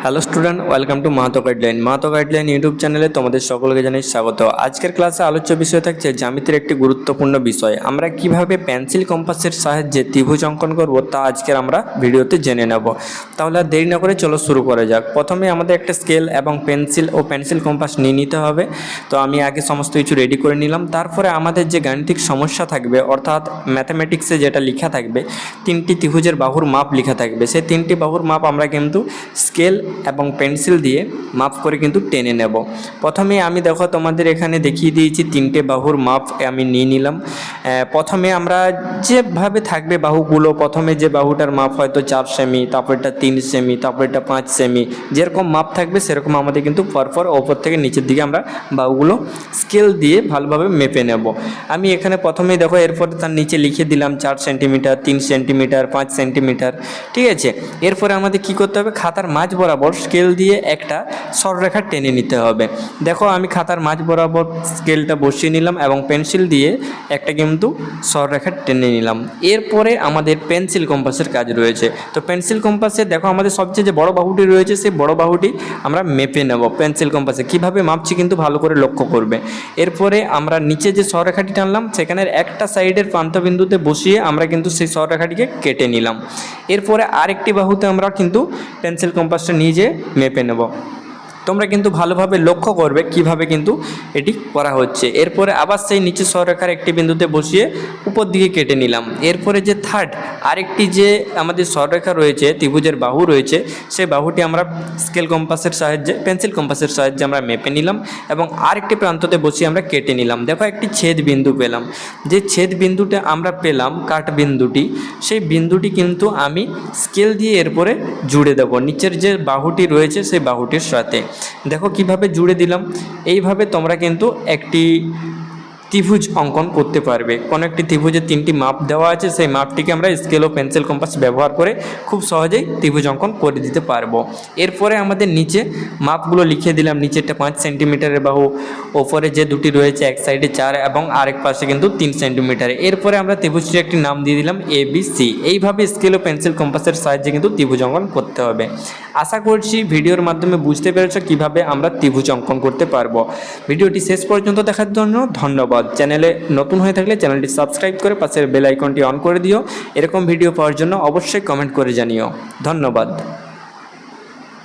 Hello student, welcome to Mahato guideline. Mahato guideline YouTube চ্যানেলে তোমাদের সকলকে জানাই স্বাগত। আজকের ক্লাসে আলোচ্য বিষয় থাকছে জ্যামিতির একটি গুরুত্বপূর্ণ বিষয়। আমরা কিভাবে পেন্সিল কম্পাসের সাহায্যে ত্রিভুজ অঙ্কন করব তা আজকের আমরা ভিডিওতে জেনে নেব। তাহলে আর দেরি না করে চলো শুরু করা যাক। প্রথমে আমাদের একটা স্কেল এবং পেন্সিল কম্পাস নিয়ে নিতে হবে। তো আমি আগে সমস্ত কিছু রেডি করে নিলাম। তারপরে আমাদের যে গাণিতিক সমস্যা থাকবে, অর্থাৎ ম্যাথামেটিক্সে যেটা লেখা থাকবে, তিনটি ত্রিভুজের বাহুর মাপ লেখা থাকবে। সেই তিনটি বাহুর মাপ আমরা কিন্তু স্কেল এবং পেন্সিল দিয়ে মাপ করে কিন্তু টেনে নেব। প্রথমে আমি দেখো তোমাদের এখানে দেখিয়ে দিয়েছি তিনটে বাহুর মাপ আমি নিয়ে নিলাম। প্রথমে আমরা যেভাবে থাকবে বাহুগুলো, প্রথমে যে বাহুটার মাপ হয়তো 4 সেমি, তারপরটা 3 সেমি, তারপরটা 5 সেমি, যেরকম মাপ থাকবে সেরকম আমাদের কিন্তু পরপর ওপর থেকে নিচের দিকে আমরা বাহুগুলো স্কেল দিয়ে ভালোভাবে মেপে নেব। আমি এখানে প্রথমেই দেখো, এরপরে তার নিচে লিখে দিলাম 4 সেন্টিমিটার, 3 সেন্টিমিটার, 5 সেন্টিমিটার। ঠিক আছে, এরপরে আমাদের কি করতে হবে, খাতার মাঝ বরাবর স্কেল দিয়ে একটা সরলরেখা টেনে নিতে হবে। দেখো আমি খাতার মাঝ বরাবর স্কেলটা বসিয়ে নিলাম এবং পেন্সিল দিয়ে একটা কিন্তু সরলরেখা টেনে নিলাম। এরপরে আমাদের পেন্সিল কম্পাসের কাজ রয়েছে। তো পেন্সিল কম্পাসে দেখো আমাদের সবচেয়ে যে বড় বাহুটি রয়েছে, সেই বড় বাহুটি আমরা মেপে নেব পেন্সিল কম্পাসে। কীভাবে মাপছি কিন্তু ভালো করে লক্ষ্য করবে। এরপরে আমরা নিচে যে সরলরেখাটি টানলাম সেখানের একটা সাইডের প্রান্তবিন্দুতে বসিয়ে আমরা কিন্তু সেই সরলরেখাটিকে কেটে নিলাম। এরপরে আরেকটি বাহুতে আমরা কিন্তু পেন্সিল কম্পাসটা নিজে মেপে নেব। তোমরা কিন্তু ভালোভাবে লক্ষ্য করবে কিভাবে কিন্তু এটি করা হচ্ছে। এরপরে আবার সেই নিচে সরলরেখার একটি বিন্দুতে বসিয়ে উপর দিকে কেটে নিলাম। এরপরে যে আরেকটি যে আমাদের সরলরেখা রয়েছে, ত্রিভুজের বাহু রয়েছে, সেই বাহুটি আমরা পেন্সিল কম্পাসের সাহায্যে আমরা মেপে নিলাম এবং আরেকটি প্রান্ততে বসিয়ে আমরা কেটে নিলাম। দেখো একটি ছেদ বিন্দু পেলাম। যে ছেদ বিন্দুটা আমরা পেলাম, কাট বিন্দুটি, সেই বিন্দুটি কিন্তু আমি স্কেল দিয়ে এরপরে জুড়ে দেব নিচের যে বাহুটি রয়েছে সেই বাহুটির সাথে। দেখো কিভাবে জুড়ে দিলাম। এইভাবে তোমরা কিন্তু একটি ত্রিভুজ অঙ্কন করতে পারবে। কোনো একটি ত্রিভুজের 3টি মাপ দেওয়া আছে, সেই মাপটিকে আমরা স্কেল ও পেন্সিল কম্পাস ব্যবহার করে খুব সহজেই ত্রিভুজ অঙ্কন করে দিতে পারবো। এরপরে আমাদের নিচে মাপগুলো লিখে দিলাম। নিচেরটা 5 সেন্টিমিটারের বাহু, ওপরে যে দুটি রয়েছে এক সাইডে 4 এবং আরেক পাশে কিন্তু 3 সেন্টিমিটার। এরপরে আমরা ত্রিভুজটির একটি নাম দিয়ে দিলাম ABC। এইভাবে স্কেল ও পেন্সিল কম্পাসের সাহায্যে কিন্তু ত্রিভুজ অঙ্কন করতে হবে। আশা করছি ভিডিওর মাধ্যমে বুঝতে পেরেছ কিভাবে আমরা ত্রিভুজ অঙ্কন করতে পারবো। ভিডিওটি শেষ পর্যন্ত দেখার জন্য ধন্যবাদ। চ্যানেলে নতুন হয়ে থাকলে চ্যানেলটি সাবস্ক্রাইব করে পাশের বেল আইকনটি অন করে দিও। এরকম ভিডিও পাওয়ার জন্য অবশ্যই কমেন্ট করে জানিও। ধন্যবাদ।